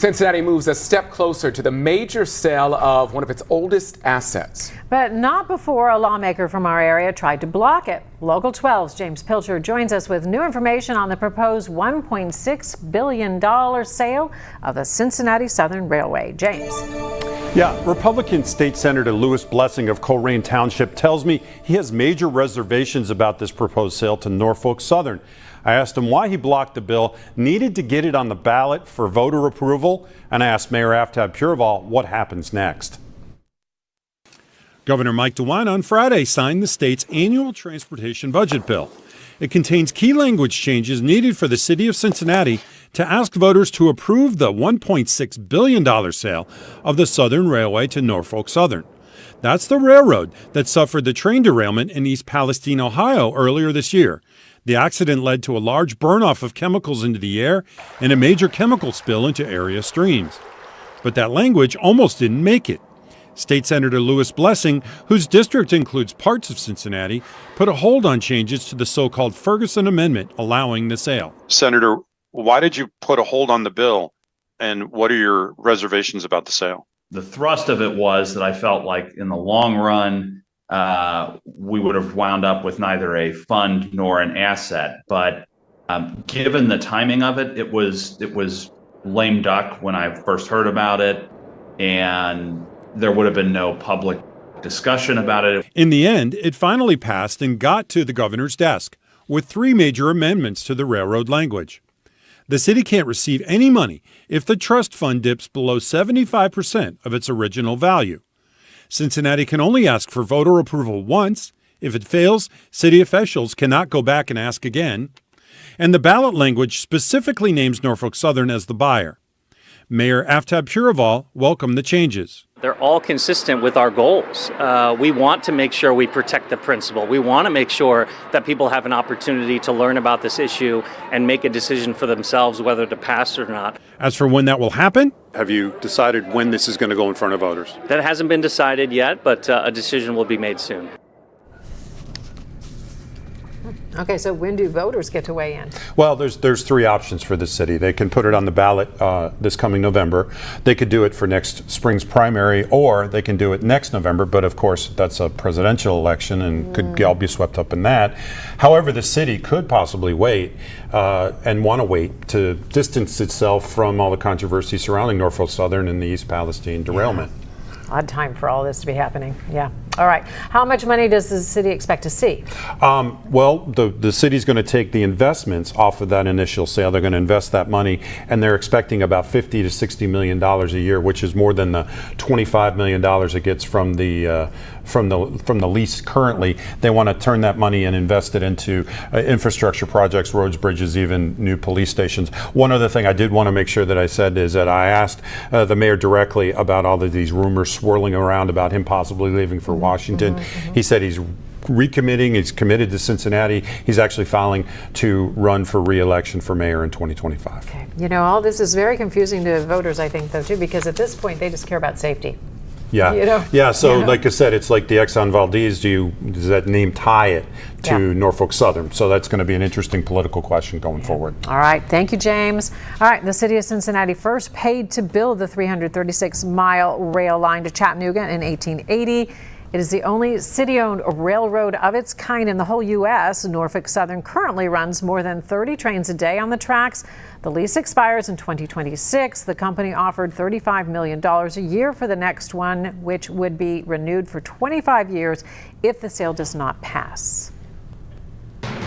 Cincinnati moves a step closer to the major sale of one of its oldest assets. But not before a lawmaker from our area tried to block it. Local 12's James Pilcher joins us with new information on the proposed $1.6 billion sale of the Cincinnati Southern Railway. James. Yeah, Republican State Senator Louis Blessing of Colerain Township tells me he has major reservations about this proposed sale to Norfolk Southern. I asked him why he blocked the bill, needed to get it on the ballot for voter approval, and I asked Mayor Aftab Pureval what happens next. Governor Mike DeWine on Friday signed the state's annual transportation budget bill. It contains key language changes needed for the city of Cincinnati to ask voters to approve the $1.6 billion sale of the Southern Railway to Norfolk Southern. That's the railroad that suffered the train derailment in East Palestine, Ohio earlier this year. The accident led to a large burn-off of chemicals into the air and a major chemical spill into area streams. But that language almost didn't make it. State Senator Louis Blessing, whose district includes parts of Cincinnati, put a hold on changes to the so-called Ferguson Amendment allowing the sale. Senator, why did you put a hold on the bill, and what are your reservations about the sale? The thrust of it was that I felt like in the long run, we would have wound up with neither a fund nor an asset. But given the timing of it, it was lame duck when I first heard about it, and there would have been no public discussion about it. In the end, it finally passed and got to the governor's desk with 3 major amendments to the railroad language. The city can't receive any money if the trust fund dips below 75% of its original value. Cincinnati can only ask for voter approval once. If it fails, city officials cannot go back and ask again. And the ballot language specifically names Norfolk Southern as the buyer. Mayor Aftab Pureval welcomed the changes. They're all consistent with our goals. We want to make sure we protect the principle. We want to make sure that people have an opportunity to learn about this issue and make a decision for themselves whether to pass or not. As for when that will happen, Have you decided when this is going to go in front of voters? That hasn't been decided yet, but a decision will be made soon. Okay, so when do voters get to weigh in? well, there's 3 options for the city. They can put it on the ballot this coming November. They could do it for next spring's primary, or they can do it next November. But of course, that's a presidential election and could all be swept up in that. However, the city could possibly wait and want to wait to distance itself from all the controversy surrounding Norfolk Southern and the East Palestine derailment. Odd time for all this to be happening. Yeah. All right. How much money does the city expect to see? Well, the city's going to take the investments off of that initial sale. They're going to invest that money, and they're expecting about $50 to $60 million a year, which is more than the $25 million it gets from the lease currently. They want to turn that money and invest it into infrastructure projects, roads, bridges, even new police stations. One other thing I did want to make sure that I said is that I asked the mayor directly about all of these rumors swirling around about him possibly leaving for Washington. He said he's recommitting, he's committed to Cincinnati. He's actually filing to run for re-election for mayor in 2025. Okay. You know, all this is very confusing to voters, I think, though, too, because at this point they just care about safety. Yeah. You know? Yeah. So, like I said, it's like the Exxon Valdez. Does that name tie it to Norfolk Southern? So that's going to be an interesting political question going forward. All right. Thank you, James. All right. The city of Cincinnati first paid to build the 336-mile rail line to Chattanooga in 1880. It is the only city-owned railroad of its kind in the whole U.S. Norfolk Southern currently runs more than 30 trains a day on the tracks. The lease expires in 2026. The company offered $35 million a year for the next one, which would be renewed for 25 years if the sale does not pass.